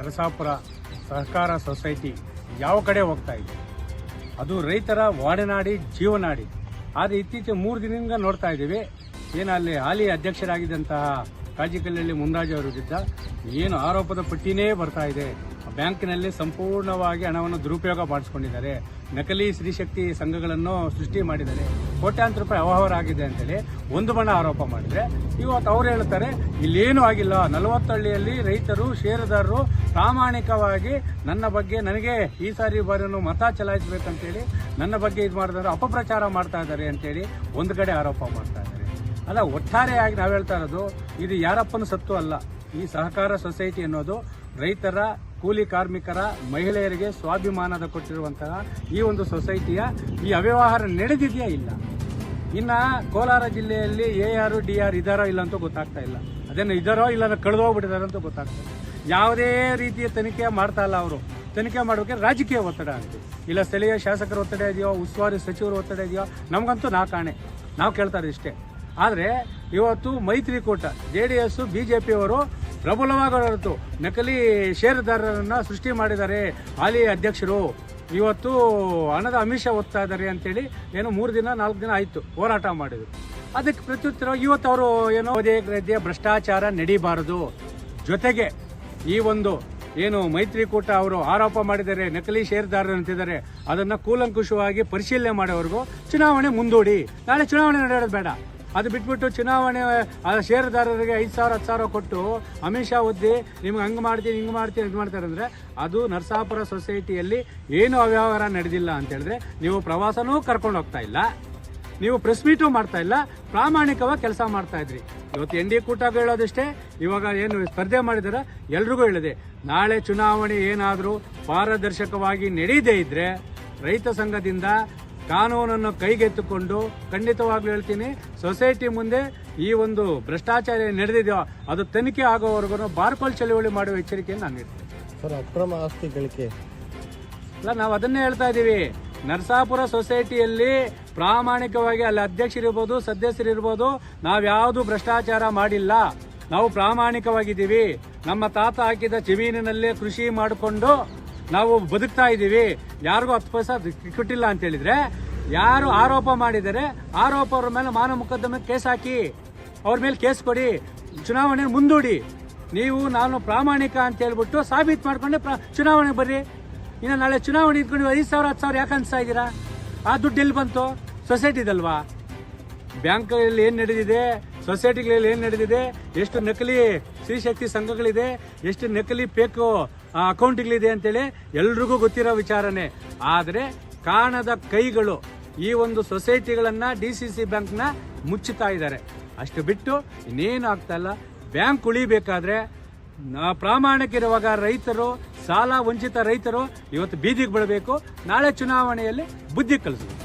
ನರಸಾಪುರ ಸಹಕಾರ ಸೊಸೈಟಿ ಯಾವ ಕಡೆ ಹೋಗ್ತಾ ಇದೆ? ಅದು ರೈತರ ವಾಡನಾಡಿ, ಜೀವನಾಡಿ. ಆದರೆ ಇತ್ತೀಚೆಗೆ 3 ದಿನದಿಂದ ನೋಡ್ತಾ ಇದ್ದೀವಿ, ಅಲ್ಲಿ ಹಾಲಿ ಅಧ್ಯಕ್ಷರಾಗಿದ್ದಂತಹ ಕಾಜಿಕಲ್ಲಳ್ಳಿ ಮುನ್ರಾಜ್ ಅವರ ವಿರುದ್ಧ ಏನು ಆರೋಪದ ಪಟ್ಟಿನೇ ಬರ್ತಾ ಇದೆ. ಬ್ಯಾಂಕಿನಲ್ಲಿ ಸಂಪೂರ್ಣವಾಗಿ ಹಣವನ್ನು ದುರುಪಯೋಗ ಮಾಡಿಸ್ಕೊಂಡಿದ್ದಾರೆ, ನಕಲಿ ಸ್ತ್ರೀಶಕ್ತಿ ಸಂಘಗಳನ್ನು ಸೃಷ್ಟಿ ಮಾಡಿದ್ದಾರೆ, ಕೋಟ್ಯಾಂತರ ರೂಪಾಯಿ ಅವ್ಯವಹಾರ ಆಗಿದೆ ಅಂತೇಳಿ ಒಂದು ಬಣ ಆರೋಪ ಮಾಡಿದ್ರೆ, ಇವತ್ತು ಅವ್ರು ಹೇಳ್ತಾರೆ ಇಲ್ಲೇನೂ ಆಗಿಲ್ಲ. 40 ಹಳ್ಳಿಯಲ್ಲಿ ರೈತರು, ಷೇರುದಾರರು ಪ್ರಾಮಾಣಿಕವಾಗಿ ನನ್ನ ಬಗ್ಗೆ, ನನಗೆ ಈ ಬಾರಿನೂ ಮತ ಚಲಾಯಿಸಬೇಕಂತೇಳಿ ನನ್ನ ಬಗ್ಗೆ ಇದು ಮಾಡಿದ್ರೆ ಅಪಪ್ರಚಾರ ಮಾಡ್ತಾ ಇದ್ದಾರೆ ಅಂತೇಳಿ ಒಂದು ಕಡೆ ಆರೋಪ ಮಾಡ್ತಾ ಇದ್ದಾರೆ. ಅಲ್ಲ, ಒಟ್ಟಾರೆಯಾಗಿ ನಾವು ಹೇಳ್ತಾ ಇರೋದು ಇದು ಯಾರಪ್ಪನ ಸತ್ತು ಅಲ್ಲ. ಈ ಸಹಕಾರ ಸೊಸೈಟಿ ಅನ್ನೋದು ರೈತರ, ಕೂಲಿ ಕಾರ್ಮಿಕರ, ಮಹಿಳೆಯರಿಗೆ ಸ್ವಾಭಿಮಾನದ ಕೊಟ್ಟಿರುವಂತಹ ಈ ಒಂದು ಸೊಸೈಟಿಯ ಈ ಅವ್ಯವಹಾರ ನಡೆದಿದೆಯಾ ಇಲ್ಲ. ಇನ್ನು ಕೋಲಾರ ಜಿಲ್ಲೆಯಲ್ಲಿ AR DR ಇದಾರೋ ಇಲ್ಲ ಅಂತೂ ಗೊತ್ತಾಗ್ತಾ ಇಲ್ಲ. ಅದೇನು ಇದಾರೋ ಇಲ್ಲ ಕಳೆದೋಗ್ಬಿಟ್ಟಿದಾರೋ ಅಂತೂ ಗೊತ್ತಾಗ್ತಾ ಇಲ್ಲ. ಯಾವುದೇ ರೀತಿಯ ತನಿಖೆ ಮಾಡ್ತಾ ಇಲ್ಲ. ಅವರು ತನಿಖೆ ಮಾಡೋಕೆ ರಾಜಕೀಯ ಒತ್ತಡ ಅಂತ ಇಲ್ಲ, ಸ್ಥಳೀಯ ಶಾಸಕರ ಒತ್ತಡ ಇದೆಯೋ, ಉಸ್ತುವಾರಿ ಸಚಿವರು ಒತ್ತಡ ಇದೆಯೋ, ನಮಗಂತೂ ಕಾಣೆ. ನಾವು ಕೇಳ್ತಾರೆ ಇಷ್ಟೇ. ಆದರೆ ಇವತ್ತು ಮೈತ್ರಿಕೂಟ JDS BJPಯವರು ಪ್ರಬಲವಾಗಿ ಹೊರತು ನಕಲಿ ಷೇರುದಾರರನ್ನ ಸೃಷ್ಟಿ ಮಾಡಿದ್ದಾರೆ ಹಾಲಿ ಅಧ್ಯಕ್ಷರು. ಇವತ್ತು ಹಣದ ಆಮಿಷ ಒತ್ತಾ ಇದ್ದಾರೆ ಅಂತೇಳಿ 3 ದಿನ 4 ದಿನ ಆಯಿತು ಹೋರಾಟ ಮಾಡಿದ್ರು. ಅದಕ್ಕೆ ಪ್ರತ್ಯುತ್ತರ ಇವತ್ತು ಅವರು ರೀತಿಯ ಭ್ರಷ್ಟಾಚಾರ ನಡೀಬಾರದು. ಜೊತೆಗೆ ಈ ಒಂದು ಮೈತ್ರಿಕೂಟ ಅವರು ಆರೋಪ ಮಾಡಿದ್ದಾರೆ, ನಕಲಿ ಷೇರುದಾರರು ಅಂತಿದ್ದಾರೆ, ಅದನ್ನು ಕೂಲಂಕುಷವಾಗಿ ಪರಿಶೀಲನೆ ಮಾಡೋವರೆಗೂ ಚುನಾವಣೆ ಮುಂದೂಡಿ. ನಾಳೆ ಚುನಾವಣೆ ನಡೆಯೋದು ಬೇಡ. ಅದು ಬಿಟ್ಬಿಟ್ಟು ಚುನಾವಣೆ ಷೇರುದಾರರಿಗೆ 5,000 10,000 ಕೊಟ್ಟು ಅಮಿಷ ಒದ್ದಿ ನಿಮ್ಗೆ ಹಂಗೆ ಮಾಡ್ತೀನಿ ಹಿಂಗೆ ಮಾಡ್ತೀನಿ ಇದು ಮಾಡ್ತಾರೆ ಅಂದರೆ ಅದು ನರಸಾಪುರ ಸೊಸೈಟಿಯಲ್ಲಿ ಏನು ಅವ್ಯವಹಾರ ನಡೆದಿಲ್ಲ ಅಂತ ಹೇಳಿದ್ರೆ ನೀವು ಪ್ರವಾಸನೂ ಕರ್ಕೊಂಡು ಹೋಗ್ತಾ ಇಲ್ಲ, ನೀವು ಪ್ರೆಸ್ ಮೀಟು ಮಾಡ್ತಾ ಇಲ್ಲ, ಪ್ರಾಮಾಣಿಕವಾಗಿ ಕೆಲಸ ಮಾಡ್ತಾ ಇದ್ರಿ. ಇವತ್ತು ND ಕೂಟಗೂ ಹೇಳೋದಷ್ಟೇ, ಇವಾಗ ಸ್ಪರ್ಧೆ ಮಾಡಿದಾರೆ ಎಲ್ರಿಗೂ ಹೇಳಿದೆ, ನಾಳೆ ಚುನಾವಣೆ ಏನಾದರೂ ಪಾರದರ್ಶಕವಾಗಿ ನಡೀದೇ ಇದ್ರೆ ರೈತ ಸಂಘದಿಂದ ಕಾನೂನನ್ನು ಕೈಗೆತ್ತಿಕೊಂಡು ಖಂಡಿತವಾಗ್ಲೂ ಹೇಳ್ತೀನಿ, ಸೊಸೈಟಿ ಮುಂದೆ ಈ ಒಂದು ಭ್ರಷ್ಟಾಚಾರ ನಡೆದಿದೆಯೋ ಅದು ತನಿಖೆ ಆಗೋವರೆಗೂ ಬಾರ್ಕೋಲ್ ಚಳುವಳಿ ಮಾಡುವ ಎಚ್ಚರಿಕೆಯನ್ನು ನಾನು ನೀಡ್ತೀನಿ. ಸರ್, ಅಕ್ರಮ ಆಸ್ತಿ ಗಳಿಕೆ ಅಲ್ಲ, ನಾವು ಅದನ್ನೇ ಹೇಳ್ತಾ ಇದ್ದೀವಿ. ನರಸಾಪುರ ಸೊಸೈಟಿಯಲ್ಲಿ ಪ್ರಾಮಾಣಿಕವಾಗಿ ಅಲ್ಲಿ ಅಧ್ಯಕ್ಷರಿರ್ಬೋದು, ಸದಸ್ಯರಿರ್ಬೋದು, ನಾವ್ಯಾವುದು ಭ್ರಷ್ಟಾಚಾರ ಮಾಡಿಲ್ಲ. ನಾವು ಪ್ರಾಮಾಣಿಕವಾಗಿದ್ದೀವಿ. ನಮ್ಮ ತಾತ ಹಾಕಿದ ಜಮೀನಿನಲ್ಲೇ ಕೃಷಿ ಮಾಡಿಕೊಂಡು ನಾವು ಬದುಕ್ತಾ ಇದ್ದೀವಿ. ಯಾರಿಗೂ 10 ಪೈಸಾ ಕೊಟ್ಟಿಲ್ಲ ಅಂತ ಹೇಳಿದ್ರೆ, ಯಾರು ಆರೋಪ ಮಾಡಿದರೆ ಆರೋಪರ ಮೇಲೆ ಮಾನವ ಮೊಕದ್ದಮೆ ಕೇಸ್ ಹಾಕಿ, ಅವ್ರ ಮೇಲೆ ಕೇಸ್ ಕೊಡಿ, ಚುನಾವಣೆ ಮುಂದೂಡಿ. ನೀವು ನಾನು ಪ್ರಾಮಾಣಿಕ ಅಂತ ಹೇಳ್ಬಿಟ್ಟು ಸಾಬೀತು ಮಾಡ್ಕೊಂಡೆ ಚುನಾವಣೆ ಬರ್ರಿ. ಇನ್ನು ನಾಳೆ ಚುನಾವಣೆ ಇದ್ಕೊಂಡು 5,000 10,000 ಯಾಕೆ ಅನ್ಸ್ತಾ ಇದ್ದೀರಾ? ಆ ದುಡ್ಡು ಎಲ್ಲಿ ಬಂತು? ಸೊಸೈಟಿದಲ್ವಾ? ಬ್ಯಾಂಕಲ್ಲಿ ಏನು ನಡೆದಿದೆ, ಸೊಸೈಟಿಗಳಲ್ಲಿ ಏನು ನಡೆದಿದೆ, ಎಷ್ಟು ನಕಲಿ ಸ್ತ್ರೀಶಕ್ತಿ ಸಂಘಗಳಿದೆ, ಎಷ್ಟು ನಕಲಿ ಫೇಕ್ ಅಕೌಂಟ್ಗಳಿದೆ ಅಂತೇಳಿ ಎಲ್ರಿಗೂ ಗೊತ್ತಿರೋ ವಿಚಾರನೆ. ಆದರೆ ಕಾಣದ ಕೈಗಳು ಈ ಒಂದು ಸೊಸೈಟಿಗಳನ್ನು DCC ಬ್ಯಾಂಕ್ನ ಮುಚ್ಚುತ್ತಾ ಇದ್ದಾರೆ. ಅಷ್ಟು ಬಿಟ್ಟು ಇನ್ನೇನು ಆಗ್ತಾ ಇಲ್ಲ. ಬ್ಯಾಂಕ್ ಉಳಿಬೇಕಾದ್ರೆ ಪ್ರಾಮಾಣಿಕರಿರುವಾಗ ರೈತರು, ಸಾಲ ವಂಚಿತ ರೈತರು ಇವತ್ತು ಬೀದಿಗೆ ಬಿಡಬೇಕು. ನಾಳೆ ಚುನಾವಣೆಯಲ್ಲಿ ಬುದ್ಧಿ ಕಲಿಸಬೇಕು.